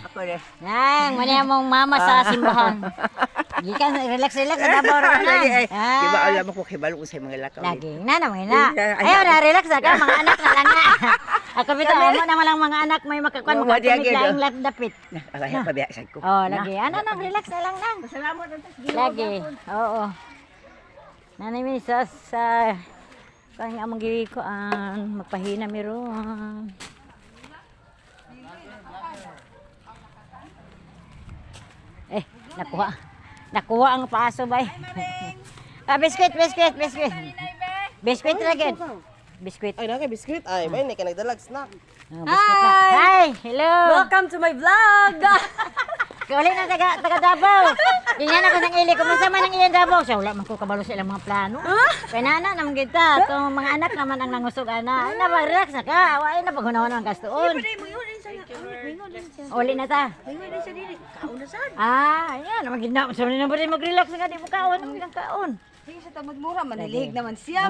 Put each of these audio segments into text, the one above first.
Ako rin. Nang, mani mong mama sa simbahan. Gikan, relax na dabor na. Diba alam mo ko kibalo ko sa mga lakaw. Lagi na naman na. Ayaw na, relax na ka, mga anak na lang na. Ako bito, mo naman lang mga anak may makakuan, makakamig laing dapit. Ay, pabiyasan ko. Oh, lagi. Ano na, relax na lang na. Salamat ang Lagi, oo. Nanay mi sa kanya among giwikoan, magpahina mi ron. Nakuha. Nakuha ang paso bay. Biskuit. Biskuit lagi. Biskuit. Ay, naka biskuit. Ay, bay, hindi ka nagdalag snack. Hi! Hello! Welcome to my vlog! Kauli na taga Davao. Tingnan ako ng ili. Kumusta man ang iyang Davao? Siya, wala man ko kabalo sa ilang mga plano. Kaya na naman kita. Itong mga anak naman ang nangusog ana. Ay na ba, relax na ka. Ay na pag-hunahon ang gastoon. Uli na ta. Ayan. Naman na ba rin mag-relax na ka. Di mo kaon. Ang kaon. Sige sa tamad mura, manilig naman siya,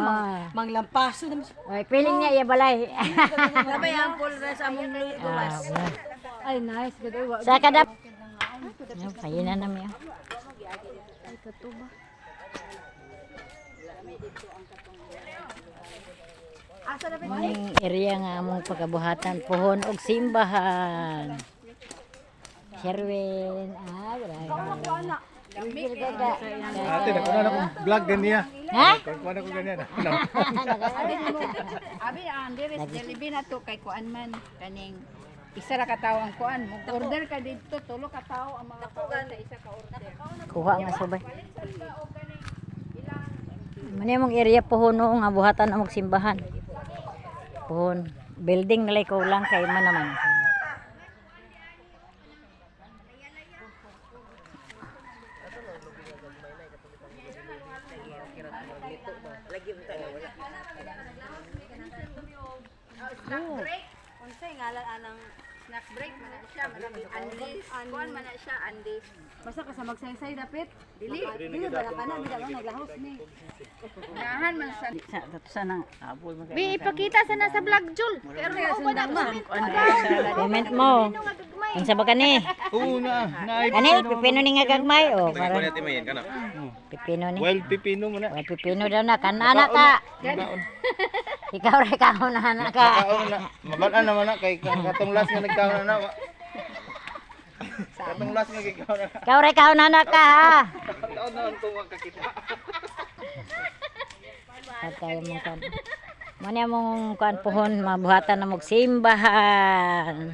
manglampaso naman siya. Ay, feeling niya iya balay. Sabay ang pulra sa among luwas. Ay, nice. Gagay, Sa kadap. Kayo na namin. Ay, katuba. Maning area nga among pagkabuhatan, puhon og simbahan. Sherwin, grabe. Ate, nakuha na kong vlog din niya. Ha? Nakuha na ko ganyan. Abi ang dire delibi na to kay kuan man kaning isa ra ka tawo ang kuan mo order ka dito tulo ka tawo ang mga kuan sa isa ka order. Kuha nga subay. Mani among area puhon nga buhatan among simbahan. Puhon. Building nalay ko lang kay man naman. Unsay ngalan anang snack break man na siya Andes kuan man na siya Andes. Basta ka sa magsaysay dapit. Dili Ba na kana, bida lang naglahos ni. nahan man sa Sana abol mo. Bi ipakita sa nasa vlog Jul. Pero ko na Comment mo. Unsa ba kani? Oo na. Kani pipino ni nga gagmay oh. Tingnan ko natin mayan ka na. Pipino ni. Well, pipino mo na. Ay, pipino daw na kanana ka. Ikaw ray kaon na anak ka. Kaon na. Mabalaan naman na kay katong last nga nagkaon na. Katong last nga gikaon na. Ikaw ray kaon na anak ka ha. Taon na ang tuwag kakita. Patay mo kan. Mani among kuan puhon mabuhatan na mog simbahan.